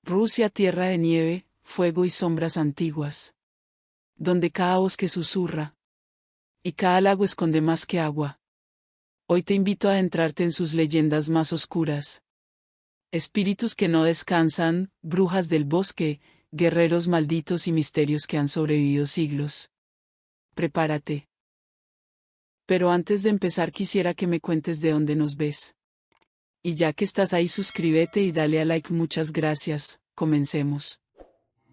Rusia, tierra de nieve, fuego y sombras antiguas. Donde cada bosque susurra. Y cada lago esconde más que agua. Hoy te invito a adentrarte en sus leyendas más oscuras. Espíritus que no descansan, brujas del bosque, guerreros malditos y misterios que han sobrevivido siglos. Prepárate. Pero antes de empezar quisiera que me cuentes de dónde nos ves. Y ya que estás ahí, suscríbete y dale a like. Muchas gracias. Comencemos.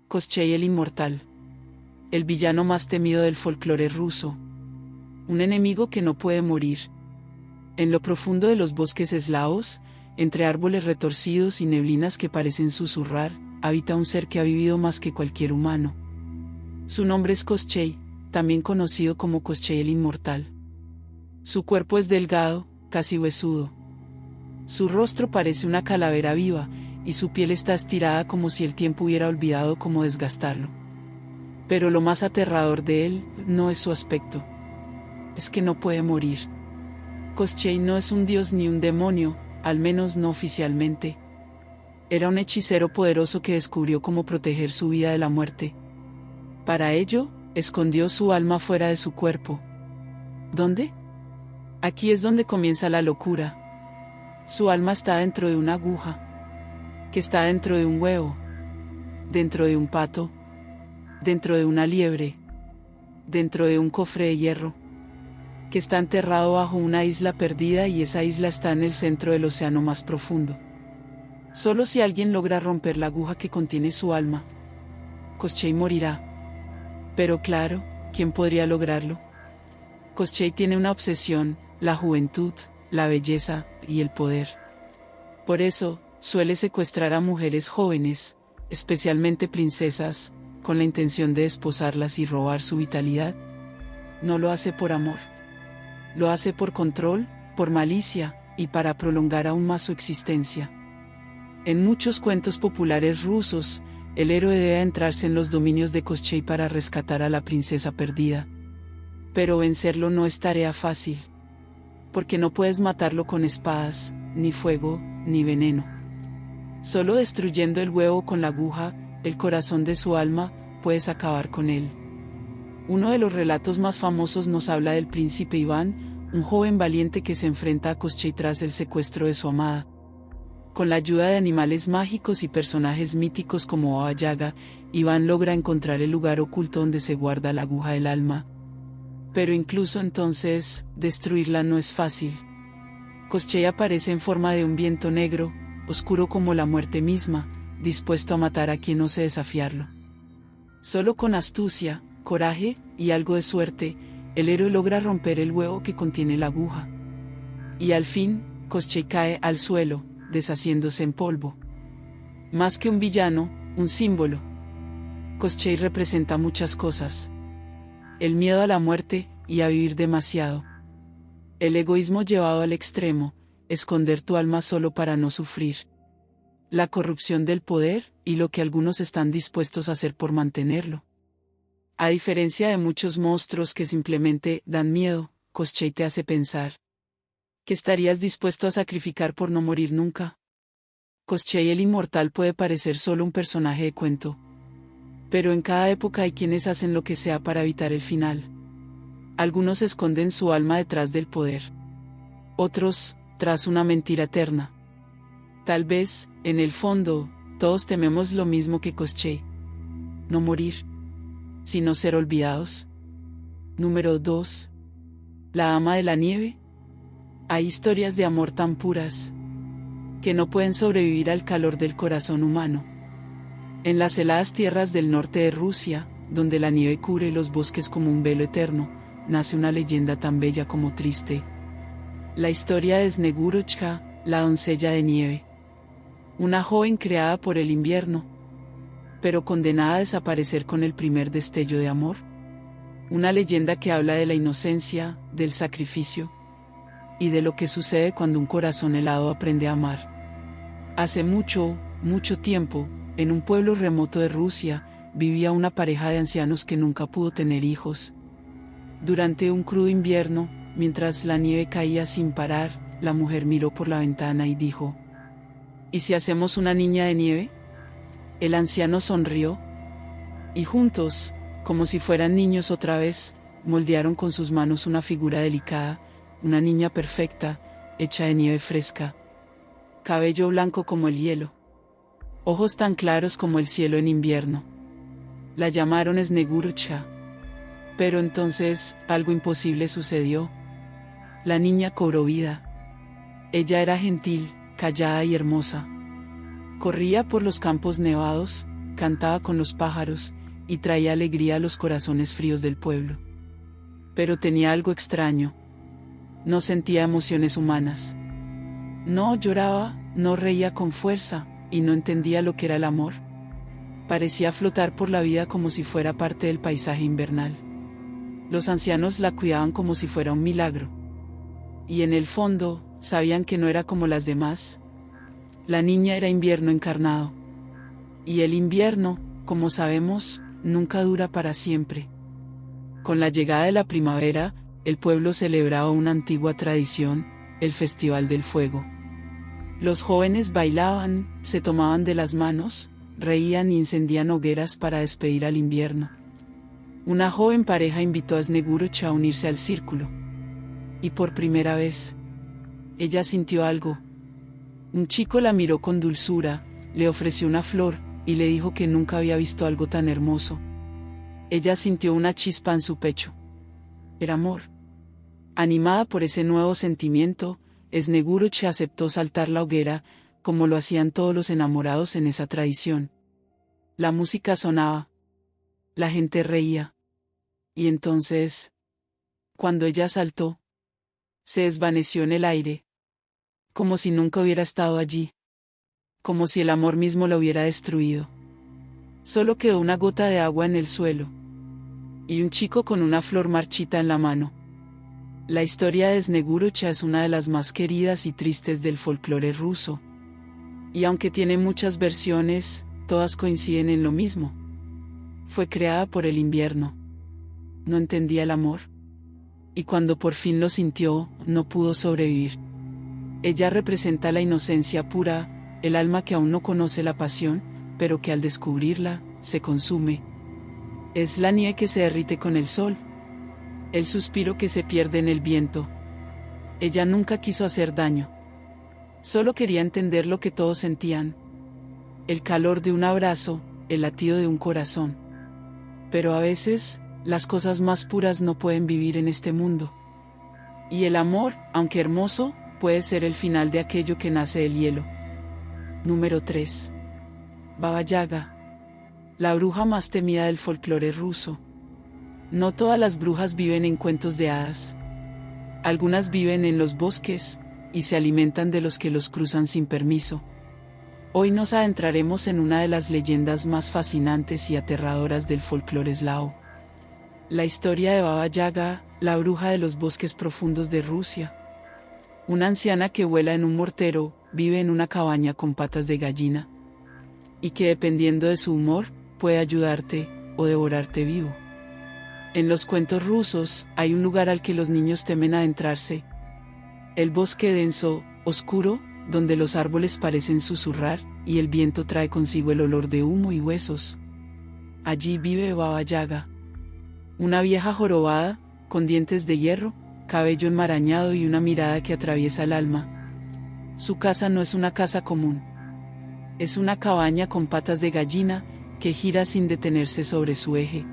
Koschei el Inmortal. El villano más temido del folclore ruso. Un enemigo que no puede morir. En lo profundo de los bosques eslavos, entre árboles retorcidos y neblinas que parecen susurrar, habita un ser que ha vivido más que cualquier humano. Su nombre es Koschei, también conocido como Koschei el Inmortal. Su cuerpo es delgado, casi huesudo. Su rostro parece una calavera viva, y su piel está estirada como si el tiempo hubiera olvidado cómo desgastarlo. Pero lo más aterrador de él no es su aspecto. Es que no puede morir. Koschei no es un dios ni un demonio, al menos no oficialmente. Era un hechicero poderoso que descubrió cómo proteger su vida de la muerte. Para ello, escondió su alma fuera de su cuerpo. ¿Dónde? Aquí es donde comienza la locura. Su alma está dentro de una aguja, que está dentro de un huevo, dentro de un pato, dentro de una liebre, dentro de un cofre de hierro, que está enterrado bajo una isla perdida, y esa isla está en el centro del océano más profundo. Solo si alguien logra romper la aguja que contiene su alma, Koschei morirá. Pero claro, ¿quién podría lograrlo? Koschei tiene una obsesión: la juventud, la belleza y el poder. Por eso, suele secuestrar a mujeres jóvenes, especialmente princesas, con la intención de desposarlas y robar su vitalidad. No lo hace por amor. Lo hace por control, por malicia, y para prolongar aún más su existencia. En muchos cuentos populares rusos, el héroe debe adentrarse en los dominios de Koschei para rescatar a la princesa perdida. Pero vencerlo no es tarea fácil. Porque no puedes matarlo con espadas, ni fuego, ni veneno. Solo destruyendo el huevo con la aguja, el corazón de su alma, puedes acabar con él. Uno de los relatos más famosos nos habla del príncipe Iván, un joven valiente que se enfrenta a Koschei tras el secuestro de su amada. Con la ayuda de animales mágicos y personajes míticos como Baba Yaga, Iván logra encontrar el lugar oculto donde se guarda la aguja del alma. Pero incluso entonces, destruirla no es fácil. Koschei aparece en forma de un viento negro, oscuro como la muerte misma, dispuesto a matar a quien ose desafiarlo. Solo con astucia, coraje y algo de suerte, el héroe logra romper el huevo que contiene la aguja. Y al fin, Koschei cae al suelo, deshaciéndose en polvo. Más que un villano, un símbolo. Koschei representa muchas cosas. El miedo a la muerte, y a vivir demasiado. El egoísmo llevado al extremo, esconder tu alma solo para no sufrir. La corrupción del poder, y lo que algunos están dispuestos a hacer por mantenerlo. A diferencia de muchos monstruos que simplemente dan miedo, Koschei te hace pensar. ¿Qué estarías dispuesto a sacrificar por no morir nunca? Koschei el Inmortal puede parecer solo un personaje de cuento. Pero en cada época hay quienes hacen lo que sea para evitar el final. Algunos esconden su alma detrás del poder. Otros, tras una mentira eterna. Tal vez, en el fondo, todos tememos lo mismo que Koschei. No morir, sino ser olvidados. Número 2. La Dama de la Nieve. Hay historias de amor tan puras, que no pueden sobrevivir al calor del corazón humano. En las heladas tierras del norte de Rusia, donde la nieve cubre los bosques como un velo eterno, nace una leyenda tan bella como triste. La historia de Snegurochka, la doncella de nieve. Una joven creada por el invierno, pero condenada a desaparecer con el primer destello de amor. Una leyenda que habla de la inocencia, del sacrificio, y de lo que sucede cuando un corazón helado aprende a amar. Hace mucho, mucho tiempo, en un pueblo remoto de Rusia, vivía una pareja de ancianos que nunca pudo tener hijos. Durante un crudo invierno, mientras la nieve caía sin parar, la mujer miró por la ventana y dijo: ¿Y si hacemos una niña de nieve? El anciano sonrió, y juntos, como si fueran niños otra vez, moldearon con sus manos una figura delicada, una niña perfecta, hecha de nieve fresca. Cabello blanco como el hielo. Ojos tan claros como el cielo en invierno. La llamaron Snegurucha. Pero entonces, algo imposible sucedió. La niña cobró vida. Ella era gentil, callada y hermosa. Corría por los campos nevados, cantaba con los pájaros, y traía alegría a los corazones fríos del pueblo. Pero tenía algo extraño. No sentía emociones humanas. No lloraba, no reía con fuerza, y no entendía lo que era el amor. Parecía flotar por la vida como si fuera parte del paisaje invernal. Los ancianos la cuidaban como si fuera un milagro. Y en el fondo, sabían que no era como las demás. La niña era invierno encarnado. Y el invierno, como sabemos, nunca dura para siempre. Con la llegada de la primavera, el pueblo celebraba una antigua tradición, el Festival del Fuego. Los jóvenes bailaban, se tomaban de las manos, reían y encendían hogueras para despedir al invierno. Una joven pareja invitó a Snegurucha a unirse al círculo. Y por primera vez, ella sintió algo. Un chico la miró con dulzura, le ofreció una flor, y le dijo que nunca había visto algo tan hermoso. Ella sintió una chispa en su pecho. Era amor. Animada por ese nuevo sentimiento, Snegurucha aceptó saltar la hoguera, como lo hacían todos los enamorados en esa tradición. La música sonaba. La gente reía. Y entonces, cuando ella saltó, se desvaneció en el aire. Como si nunca hubiera estado allí. Como si el amor mismo la hubiera destruido. Solo quedó una gota de agua en el suelo. Y un chico con una flor marchita en la mano. La historia de Snegurucha es una de las más queridas y tristes del folclore ruso. Y aunque tiene muchas versiones, todas coinciden en lo mismo. Fue creada por el invierno. No entendía el amor. Y cuando por fin lo sintió, no pudo sobrevivir. Ella representa la inocencia pura, el alma que aún no conoce la pasión, pero que al descubrirla, se consume. Es la nieve que se derrite con el sol. El suspiro que se pierde en el viento. Ella nunca quiso hacer daño. Solo quería entender lo que todos sentían. El calor de un abrazo, el latido de un corazón. Pero a veces, las cosas más puras no pueden vivir en este mundo. Y el amor, aunque hermoso, puede ser el final de aquello que nace del hielo. Número 3. Baba Yaga. La bruja más temida del folclore ruso. No todas las brujas viven en cuentos de hadas. Algunas viven en los bosques, y se alimentan de los que los cruzan sin permiso. Hoy nos adentraremos en una de las leyendas más fascinantes y aterradoras del folclore eslavo. La historia de Baba Yaga, la bruja de los bosques profundos de Rusia. Una anciana que vuela en un mortero, vive en una cabaña con patas de gallina. Y que dependiendo de su humor, puede ayudarte, o devorarte vivo. En los cuentos rusos, hay un lugar al que los niños temen adentrarse. El bosque denso, oscuro, donde los árboles parecen susurrar, y el viento trae consigo el olor de humo y huesos. Allí vive Baba Yaga. Una vieja jorobada, con dientes de hierro, cabello enmarañado y una mirada que atraviesa el alma. Su casa no es una casa común. Es una cabaña con patas de gallina, que gira sin detenerse sobre su eje.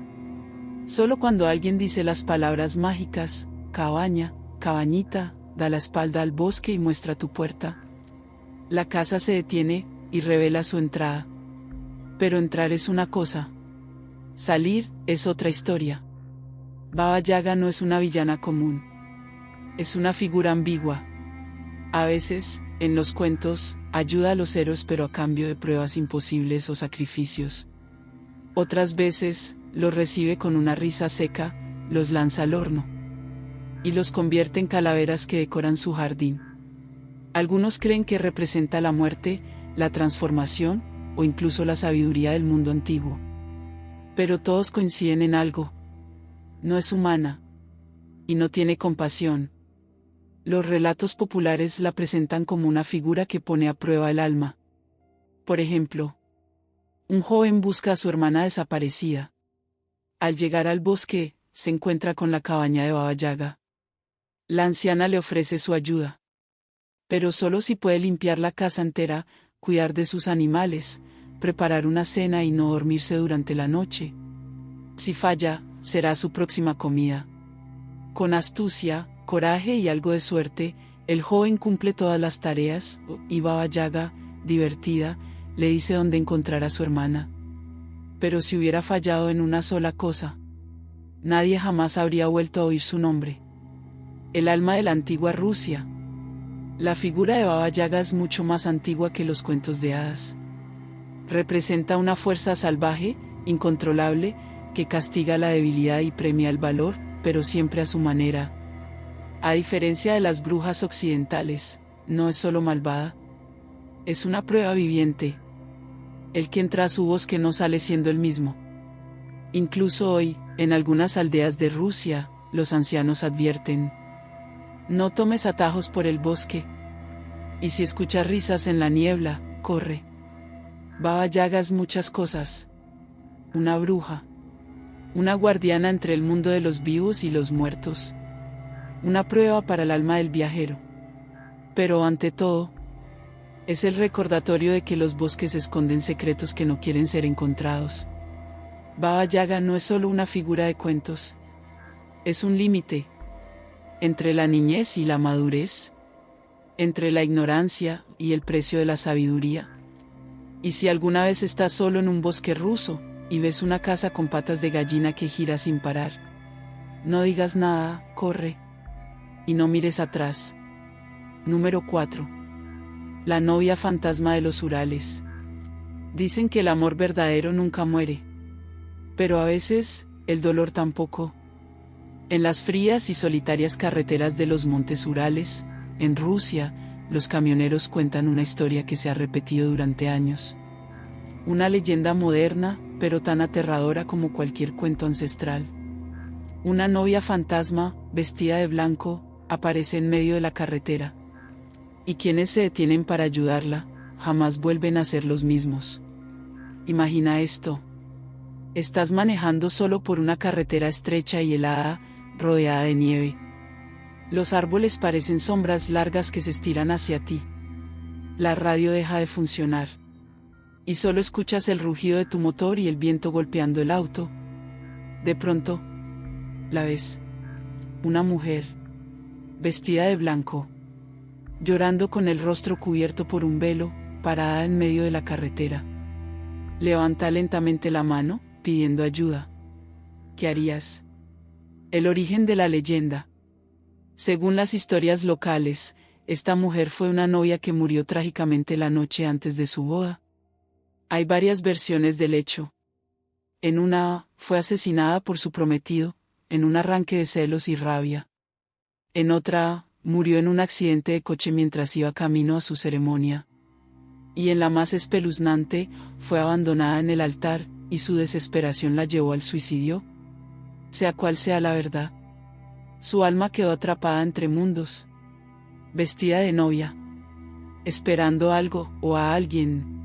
Solo cuando alguien dice las palabras mágicas, cabaña, cabañita, da la espalda al bosque y muestra tu puerta. La casa se detiene, y revela su entrada. Pero entrar es una cosa. Salir, es otra historia. Baba Yaga no es una villana común. Es una figura ambigua. A veces, en los cuentos, ayuda a los héroes pero a cambio de pruebas imposibles o sacrificios. Otras veces, los recibe con una risa seca, los lanza al horno. Y los convierte en calaveras que decoran su jardín. Algunos creen que representa la muerte, la transformación, o incluso la sabiduría del mundo antiguo. Pero todos coinciden en algo. No es humana. Y no tiene compasión. Los relatos populares la presentan como una figura que pone a prueba el alma. Por ejemplo, Un joven busca a su hermana desaparecida. Al llegar al bosque, se encuentra con la cabaña de Baba Yaga. La anciana le ofrece su ayuda. Pero solo si puede limpiar la casa entera, cuidar de sus animales, preparar una cena y no dormirse durante la noche. Si falla, será su próxima comida. Con astucia, coraje y algo de suerte, el joven cumple todas las tareas, y Baba Yaga, divertida, le dice dónde encontrar a su hermana. Pero si hubiera fallado en una sola cosa, nadie jamás habría vuelto a oír su nombre. El alma de la antigua Rusia. La figura de Baba Yaga es mucho más antigua que los cuentos de hadas. Representa una fuerza salvaje, incontrolable, que castiga la debilidad y premia el valor, pero siempre a su manera. A diferencia de las brujas occidentales, no es solo malvada. Es una prueba viviente. El que entra a su bosque no sale siendo el mismo. Incluso hoy, en algunas aldeas de Rusia, los ancianos advierten: no tomes atajos por el bosque. Y si escuchas risas en la niebla, corre. Baba Yaga es muchas cosas. Una bruja. Una guardiana entre el mundo de los vivos y los muertos. Una prueba para el alma del viajero. Pero ante todo, es el recordatorio de que los bosques esconden secretos que no quieren ser encontrados. Baba Yaga no es solo una figura de cuentos. Es un límite. Entre la niñez y la madurez. Entre la ignorancia y el precio de la sabiduría. Y si alguna vez estás solo en un bosque ruso, y ves una casa con patas de gallina que gira sin parar, no digas nada, corre. Y no mires atrás. Número 4. La novia fantasma de los Urales. Dicen que el amor verdadero nunca muere. Pero a veces, el dolor tampoco. En las frías y solitarias carreteras de los montes Urales, en Rusia, los camioneros cuentan una historia que se ha repetido durante años. Una leyenda moderna, pero tan aterradora como cualquier cuento ancestral. Una novia fantasma, vestida de blanco, aparece en medio de la carretera. Y quienes se detienen para ayudarla, jamás vuelven a ser los mismos. Imagina esto. Estás manejando solo por una carretera estrecha y helada, rodeada de nieve. Los árboles parecen sombras largas que se estiran hacia ti. La radio deja de funcionar. Y solo escuchas el rugido de tu motor y el viento golpeando el auto. De pronto, la ves. Una mujer, vestida de blanco, llorando con el rostro cubierto por un velo, parada en medio de la carretera. Levanta lentamente la mano, pidiendo ayuda. ¿Qué harías? El origen de la leyenda. Según las historias locales, esta mujer fue una novia que murió trágicamente la noche antes de su boda. Hay varias versiones del hecho. En una, fue asesinada por su prometido, en un arranque de celos y rabia. En otra, murió en un accidente de coche mientras iba camino a su ceremonia. Y en la más espeluznante, fue abandonada en el altar, y su desesperación la llevó al suicidio. Sea cual sea la verdad, su alma quedó atrapada entre mundos. Vestida de novia. Esperando algo, o a alguien.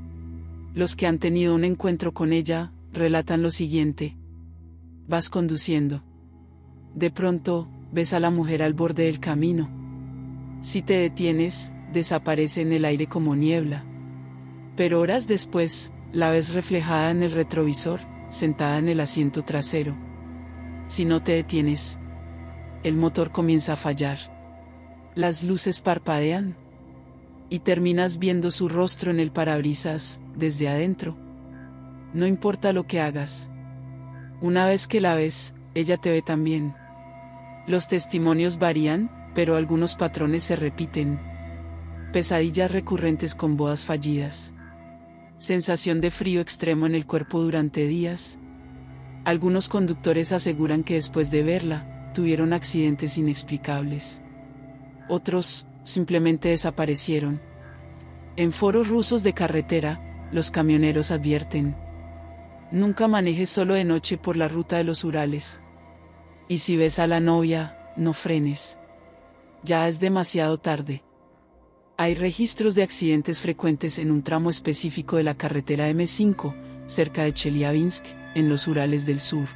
Los que han tenido un encuentro con ella, relatan lo siguiente. Vas conduciendo. De pronto, ves a la mujer al borde del camino. Si te detienes, desaparece en el aire como niebla. Pero horas después, la ves reflejada en el retrovisor, sentada en el asiento trasero. Si no te detienes, el motor comienza a fallar. Las luces parpadean. Y terminas viendo su rostro en el parabrisas, desde adentro. No importa lo que hagas. Una vez que la ves, ella te ve también. Los testimonios varían, pero algunos patrones se repiten. Pesadillas recurrentes con bodas fallidas. Sensación de frío extremo en el cuerpo durante días. Algunos conductores aseguran que después de verla, tuvieron accidentes inexplicables. Otros, simplemente desaparecieron. En foros rusos de carretera, los camioneros advierten: nunca manejes solo de noche por la ruta de los Urales. Y si ves a la novia, no frenes. Ya es demasiado tarde. Hay registros de accidentes frecuentes en un tramo específico de la carretera M5, cerca de Chelyabinsk, en los Urales del sur.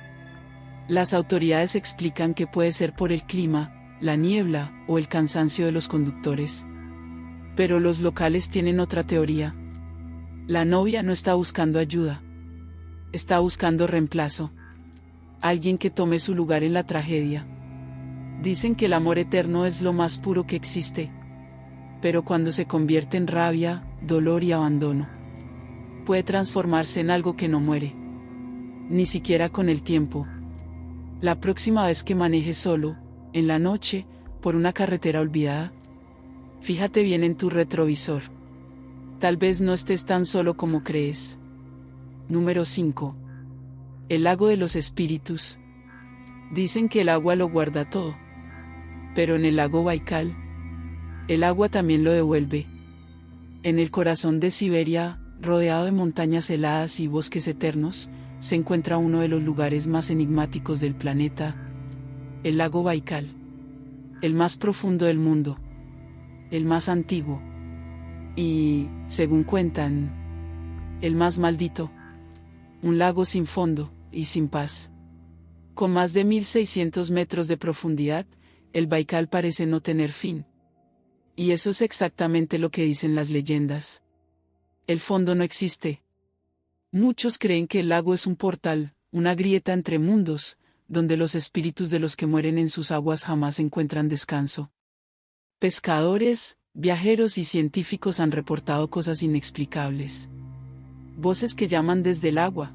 Las autoridades explican que puede ser por el clima, la niebla o el cansancio de los conductores. Pero los locales tienen otra teoría. La novia no está buscando ayuda. Está buscando reemplazo. Alguien que tome su lugar en la tragedia. Dicen que el amor eterno es lo más puro que existe. Pero cuando se convierte en rabia, dolor y abandono, puede transformarse en algo que no muere. Ni siquiera con el tiempo. La próxima vez que manejes solo, en la noche, por una carretera olvidada, fíjate bien en tu retrovisor. Tal vez no estés tan solo como crees. Número 5. El lago de los espíritus. Dicen que el agua lo guarda todo. Pero en el lago Baikal, el agua también lo devuelve. En el corazón de Siberia, rodeado de montañas heladas y bosques eternos, se encuentra uno de los lugares más enigmáticos del planeta, el lago Baikal. El más profundo del mundo. El más antiguo. Y, según cuentan, el más maldito. Un lago sin fondo, y sin paz. Con más de 1600 metros de profundidad, el Baikal parece no tener fin. Y eso es exactamente lo que dicen las leyendas. El fondo no existe. Muchos creen que el lago es un portal, una grieta entre mundos, donde los espíritus de los que mueren en sus aguas jamás encuentran descanso. Pescadores, viajeros y científicos han reportado cosas inexplicables. Voces que llaman desde el agua.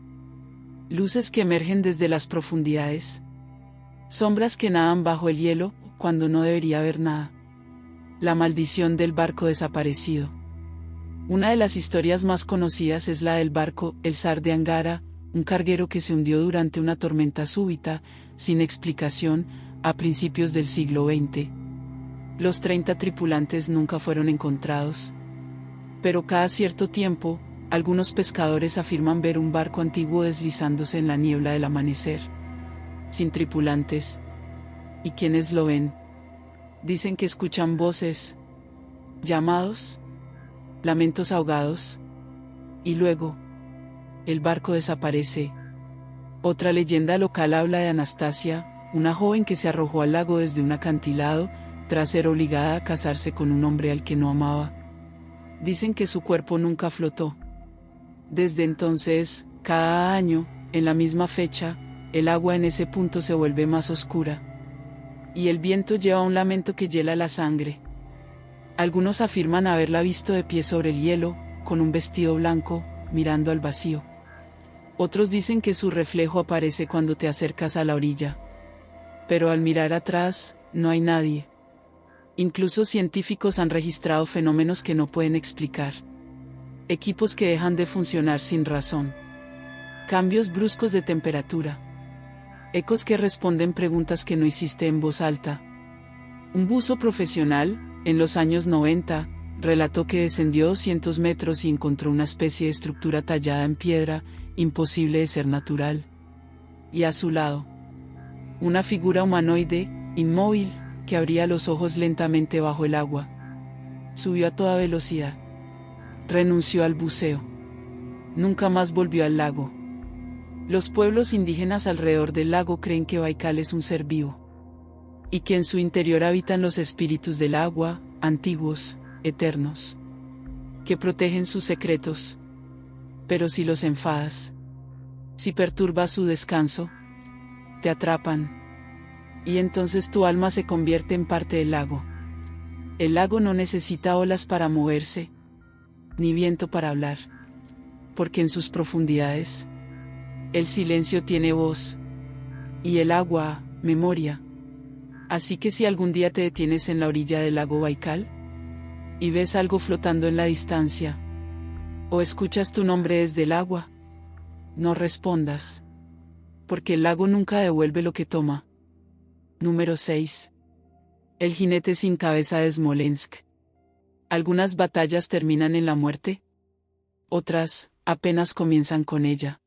Luces que emergen desde las profundidades. Sombras que nadan bajo el hielo, cuando no debería haber nada. La maldición del barco desaparecido. Una de las historias más conocidas es la del barco El Zar de Angara, un carguero que se hundió durante una tormenta súbita, sin explicación, a principios del siglo XX. Los 30 tripulantes nunca fueron encontrados. Pero cada cierto tiempo, algunos pescadores afirman ver un barco antiguo deslizándose en la niebla del amanecer. Sin tripulantes. ¿Y quienes lo ven? Dicen que escuchan voces, llamados, lamentos ahogados. Y luego, el barco desaparece. Otra leyenda local habla de Anastasia, una joven que se arrojó al lago desde un acantilado, tras ser obligada a casarse con un hombre al que no amaba. Dicen que su cuerpo nunca flotó. Desde entonces, cada año, en la misma fecha, el agua en ese punto se vuelve más oscura. Y el viento lleva un lamento que hiela la sangre. Algunos afirman haberla visto de pie sobre el hielo, con un vestido blanco, mirando al vacío. Otros dicen que su reflejo aparece cuando te acercas a la orilla. Pero al mirar atrás, no hay nadie. Incluso científicos han registrado fenómenos que no pueden explicar. Equipos que dejan de funcionar sin razón. Cambios bruscos de temperatura. Ecos que responden preguntas que no hiciste en voz alta. Un buzo profesional, en los años 90, relató que descendió 200 metros y encontró una especie de estructura tallada en piedra, imposible de ser natural. Y a su lado, una figura humanoide, inmóvil, que abría los ojos lentamente bajo el agua. Subió a toda velocidad. Renunció al buceo. Nunca más volvió al lago. Los pueblos indígenas alrededor del lago creen que Baikal es un ser vivo. Y que en su interior habitan los espíritus del agua, antiguos, eternos. Que protegen sus secretos. Pero si los enfadas, si perturbas su descanso, te atrapan. Y entonces tu alma se convierte en parte del lago. El lago no necesita olas para moverse, ni viento para hablar. Porque en sus profundidades, el silencio tiene voz. Y el agua, memoria. Así que si algún día te detienes en la orilla del lago Baikal, y ves algo flotando en la distancia, o escuchas tu nombre desde el agua, no respondas. Porque el lago nunca devuelve lo que toma. Número 6. El jinete sin cabeza de Smolensk. Algunas batallas terminan en la muerte. Otras, apenas comienzan con ella.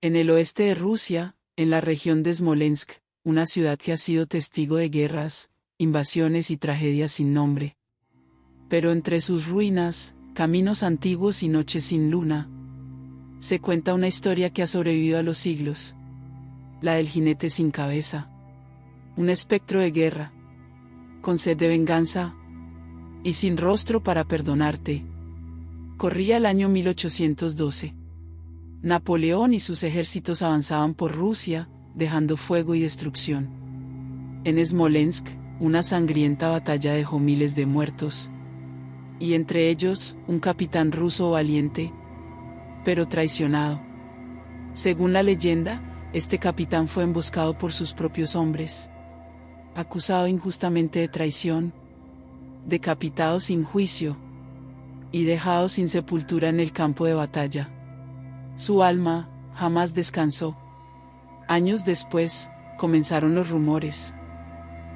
En el oeste de Rusia, en la región de Smolensk, una ciudad que ha sido testigo de guerras, invasiones y tragedias sin nombre. Pero entre sus ruinas, caminos antiguos y noches sin luna, Se cuenta una historia que ha sobrevivido a los siglos. La del jinete sin cabeza. Un espectro de guerra. Con sed de venganza. Y sin rostro para perdonarte. Corría el año 1812. Napoleón y sus ejércitos avanzaban por Rusia, dejando fuego y destrucción. En Smolensk, una sangrienta batalla dejó miles de muertos. Y entre ellos, un capitán ruso valiente, pero traicionado. Según la leyenda, este capitán fue emboscado por sus propios hombres, acusado injustamente de traición, decapitado sin juicio, y dejado sin sepultura en el campo de batalla. Su alma jamás descansó. Años después, comenzaron los rumores.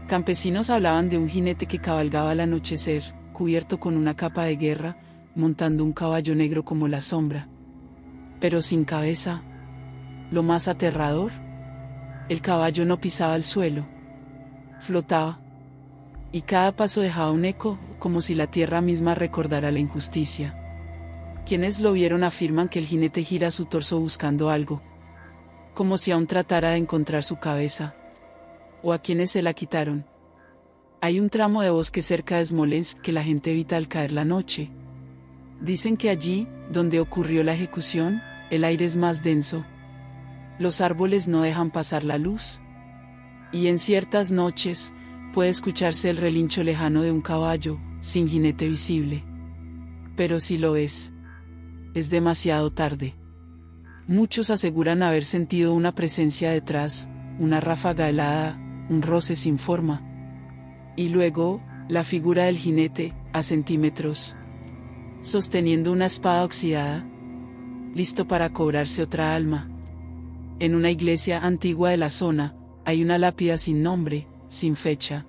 Campesinos hablaban de un jinete que cabalgaba al anochecer, cubierto con una capa de guerra, montando un caballo negro como la sombra. Pero sin cabeza. Lo más aterrador, el caballo no pisaba el suelo. Flotaba. Y cada paso dejaba un eco, como si la tierra misma recordara la injusticia. Quienes lo vieron afirman que el jinete gira su torso buscando algo, como si aún tratara de encontrar su cabeza. O a quienes se la quitaron. Hay un tramo de bosque cerca de Smolensk que la gente evita al caer la noche. Dicen que allí, donde ocurrió la ejecución, el aire es más denso. Los árboles no dejan pasar la luz. Y en ciertas noches, puede escucharse el relincho lejano de un caballo, sin jinete visible. Pero si lo es demasiado tarde. Muchos aseguran haber sentido una presencia detrás, una ráfaga helada, un roce sin forma. Y luego, la figura del jinete, a centímetros, sosteniendo una espada oxidada, listo para cobrarse otra alma. En una iglesia antigua de la zona, hay una lápida sin nombre, sin fecha,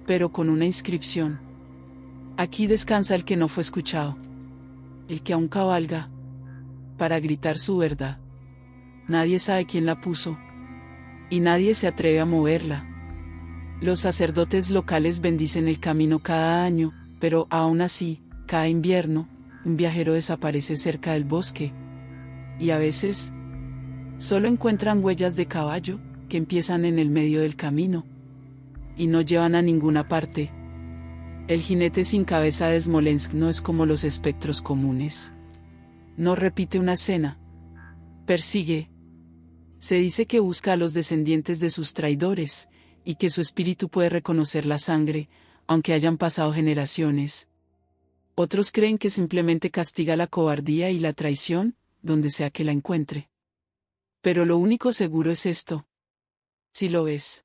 pero con una inscripción. Aquí descansa el que no fue escuchado, el que aún cabalga, para gritar su verdad. Nadie sabe quién la puso, y nadie se atreve a moverla. Los sacerdotes locales bendicen el camino cada año, pero aún así, cada invierno, un viajero desaparece cerca del bosque. Y a veces, solo encuentran huellas de caballo, que empiezan en el medio del camino, y no llevan a ninguna parte. El jinete sin cabeza de Smolensk no es como los espectros comunes. No repite una escena. Persigue. Se dice que busca a los descendientes de sus traidores, y que su espíritu puede reconocer la sangre, aunque hayan pasado generaciones. Otros creen que simplemente castiga la cobardía y la traición, donde sea que la encuentre. Pero lo único seguro es esto. Si lo ves,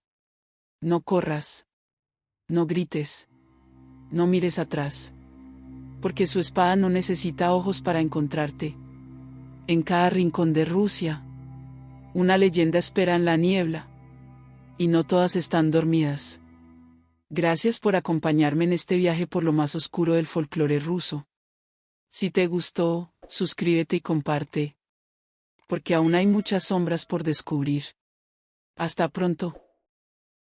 no corras. No grites. No mires atrás. Porque su espada no necesita ojos para encontrarte. En cada rincón de Rusia, una leyenda espera en la niebla. Y no todas están dormidas. Gracias por acompañarme en este viaje por lo más oscuro del folclore ruso. Si te gustó, suscríbete y comparte. Porque aún hay muchas sombras por descubrir. Hasta pronto.